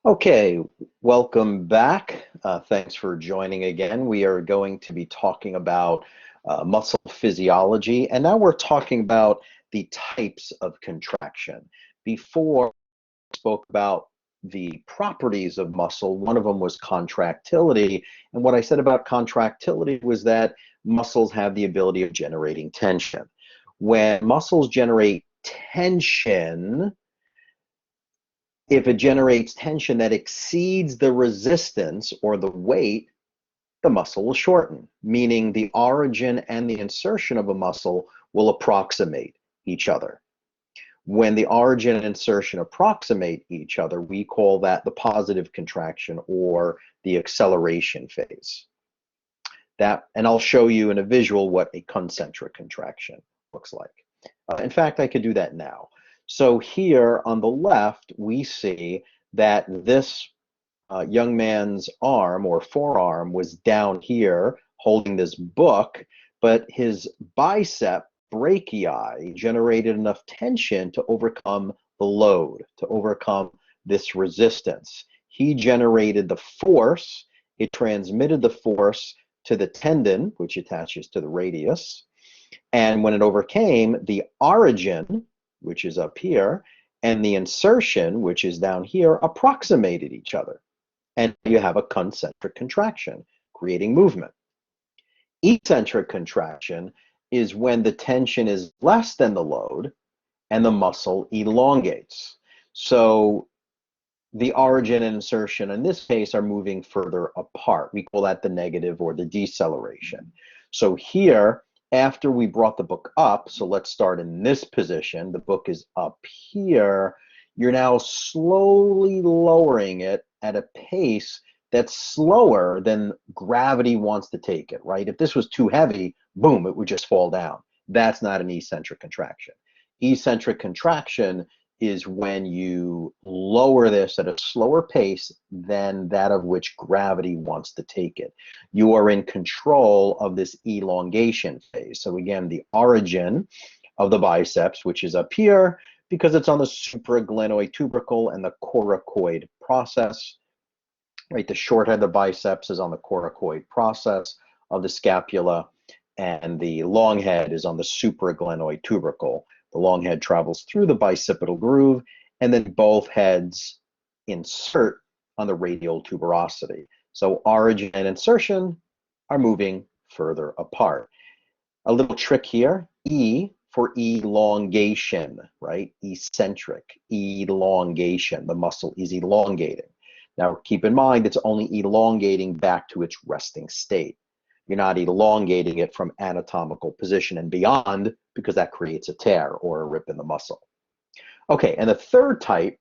Okay, welcome back. Thanks for joining again. We are going to be talking about muscle physiology, and now we're talking about the types of contraction. Before we spoke about the properties of muscle, one of them was contractility, and what I said about contractility was that muscles have the ability of generating tension. When muscles generate tension, if it generates tension that exceeds the resistance or the weight, the muscle will shorten, meaning the origin and the insertion of a muscle will approximate each other. When the origin and insertion approximate each other, we call that the positive contraction or the acceleration phase. And I'll show you in a visual what a concentric contraction looks like. In fact, I could do that now. So here on the left, we see that this young man's arm or forearm was down here holding this book, but his bicep brachii generated enough tension to overcome the load, to overcome this resistance. He generated the force, it transmitted the force to the tendon, which attaches to the radius, and when it overcame, the origin, which is up here, and the insertion, which is down here, approximated each other. And you have a concentric contraction, creating movement. Eccentric contraction is when the tension is less than the load and the muscle elongates. So the origin and insertion in this case are moving further apart. We call that the negative or the deceleration. So here, after we brought the book up, so let's start in this position, the book is up here, you're now slowly lowering it at a pace that's slower than gravity wants to take it, right? If this was too heavy, boom, it would just fall down. That's not an eccentric contraction. Eccentric contraction is when you lower this at a slower pace than that of which gravity wants to take it. You are in control of this elongation phase. So again, the origin of the biceps, which is up here, because it's on the supraglenoid tubercle and the coracoid process, right? The short head of the biceps is on the coracoid process of the scapula, and the long head is on the supraglenoid tubercle. The long head travels through the bicipital groove, and then both heads insert on the radial tuberosity. So origin and insertion are moving further apart. A little trick here, E for elongation, right? Eccentric, elongation. The muscle is elongating. Now keep in mind, it's only elongating back to its resting state. You're not elongating it from anatomical position and beyond, because that creates a tear or a rip in the muscle. Okay, and the third type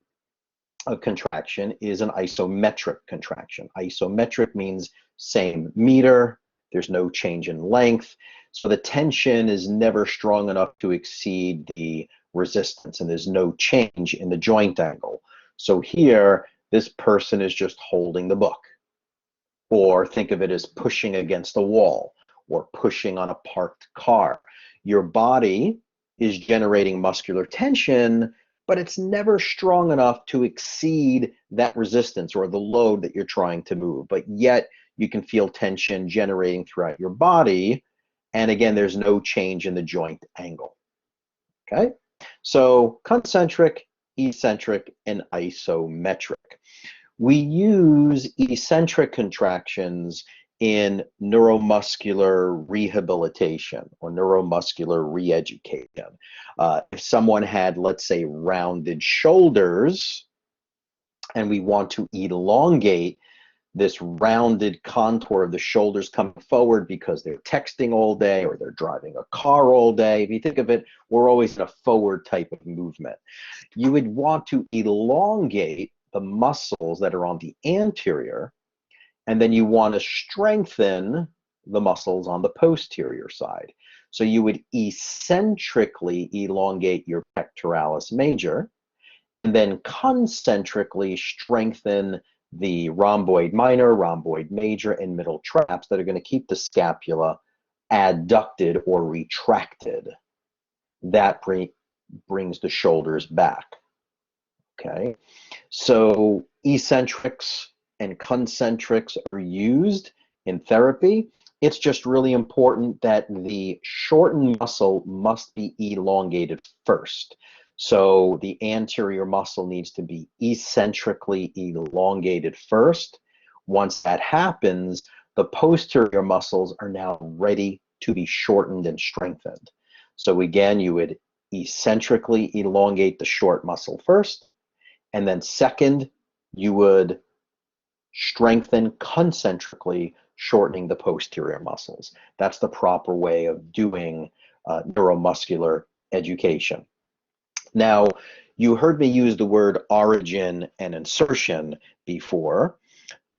of contraction is an isometric contraction. Isometric means same meter, there's no change in length, so the tension is never strong enough to exceed the resistance, and there's no change in the joint angle. So here, this person is just holding the book. Or think of it as pushing against a wall or pushing on a parked car. Your body is generating muscular tension, but it's never strong enough to exceed that resistance or the load that you're trying to move. But yet you can feel tension generating throughout your body. And again, there's no change in the joint angle. Okay? So concentric, eccentric, and isometric. We use eccentric contractions in neuromuscular rehabilitation or neuromuscular re-education. If someone had, let's say, rounded shoulders, and we want to elongate this rounded contour of the shoulders coming forward because they're texting all day or they're driving a car all day. If you think of it, we're always in a forward type of movement. You would want to elongate the muscles that are on the anterior, and then you want to strengthen the muscles on the posterior side. So you would eccentrically elongate your pectoralis major, and then concentrically strengthen the rhomboid minor, rhomboid major, and middle traps that are going to keep the scapula adducted or retracted. That brings the shoulders back. Okay, So eccentrics and concentrics are used in therapy. It's just really important that the shortened muscle must be elongated first. So the anterior muscle needs to be eccentrically elongated first. Once that happens, the posterior muscles are now ready to be shortened and strengthened. So again, you would eccentrically elongate the short muscle first, and then second, you would strengthen concentrically, shortening the posterior muscles. That's the proper way of doing neuromuscular education. Now, you heard me use the word origin and insertion before.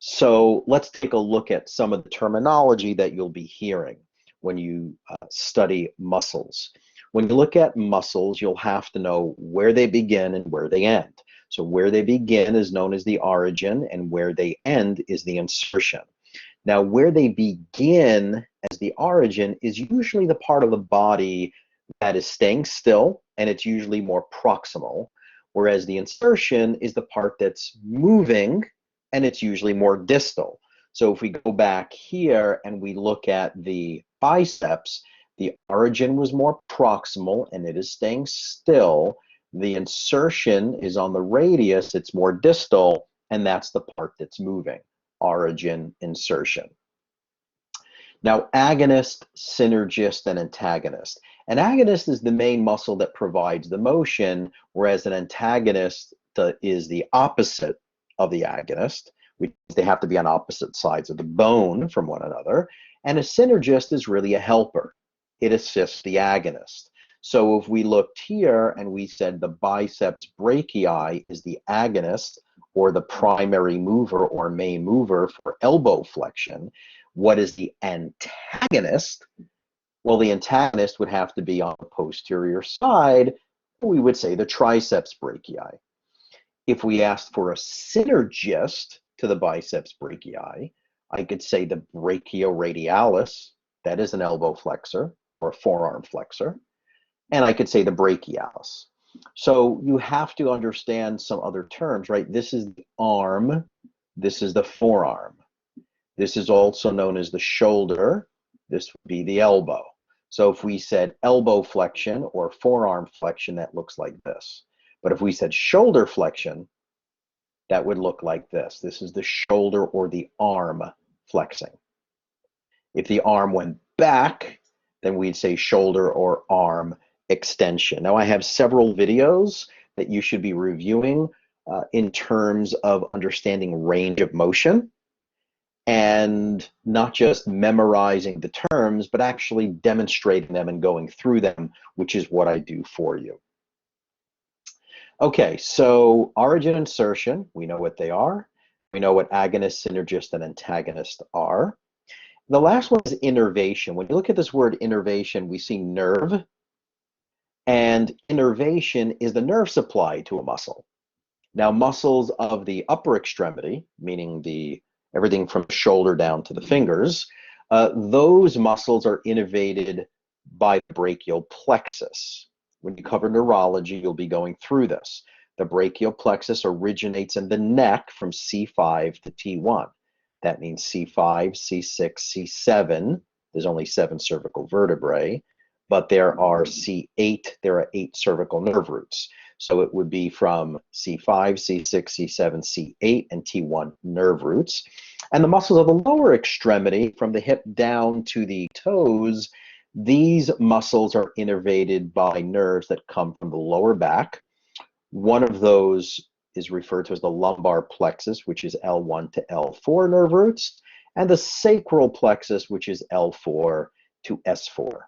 So let's take a look at some of the terminology that you'll be hearing when you study muscles. When you look at muscles, you'll have to know where they begin and where they end. So where they begin is known as the origin, and where they end is the insertion. Now, where they begin as the origin is usually the part of the body that is staying still, and it's usually more proximal, whereas the insertion is the part that's moving, and it's usually more distal. So if we go back here and we look at the biceps, the origin was more proximal and it is staying still. The insertion is on the radius, it's more distal, and that's the part that's moving. Origin, insertion. Now, agonist, synergist, and antagonist. An agonist is the main muscle that provides the motion, whereas an antagonist is the opposite of the agonist. They have to be on opposite sides of the bone from one another. And a synergist is really a helper. It assists the agonist. So if we looked here and we said the biceps brachii is the agonist, or the primary mover or main mover for elbow flexion, what is the antagonist? Well, the antagonist would have to be on the posterior side. We would say the triceps brachii. If we asked for a synergist to the biceps brachii, I could say the brachioradialis, that is an elbow flexor or forearm flexor, and I could say the brachialis. So you have to understand some other terms, right? This is the arm, this is the forearm. This is also known as the shoulder. This would be the elbow. So if we said elbow flexion or forearm flexion, that looks like this. But if we said shoulder flexion, that would look like this. This is the shoulder or the arm flexing. If the arm went back, then we'd say shoulder or arm extension. Now, I have several videos that you should be reviewing in terms of understanding range of motion, and not just memorizing the terms, but actually demonstrating them and going through them, which is what I do for you. Okay, so origin, insertion, we know what they are. We know what agonist, synergist, and antagonist are. The last one is innervation. When you look at this word innervation, we see nerve, and innervation is the nerve supply to a muscle. Now, muscles of the upper extremity, meaning everything from the shoulder down to the fingers, those muscles are innervated by the brachial plexus. When you cover neurology, you'll be going through this. The brachial plexus originates in the neck from C5 to T1. That means C5, C6, C7. There's only 7 cervical vertebrae, but there are C8, there are 8 cervical nerve roots. So it would be from C5, C6, C7, C8, and T1 nerve roots. And the muscles of the lower extremity, from the hip down to the toes, these muscles are innervated by nerves that come from the lower back. One of those is referred to as the lumbar plexus, which is L1 to L4 nerve roots, and the sacral plexus, which is L4 to S4.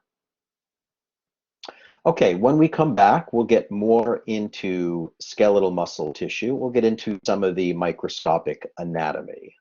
Okay, when we come back, we'll get more into skeletal muscle tissue. We'll get into some of the microscopic anatomy.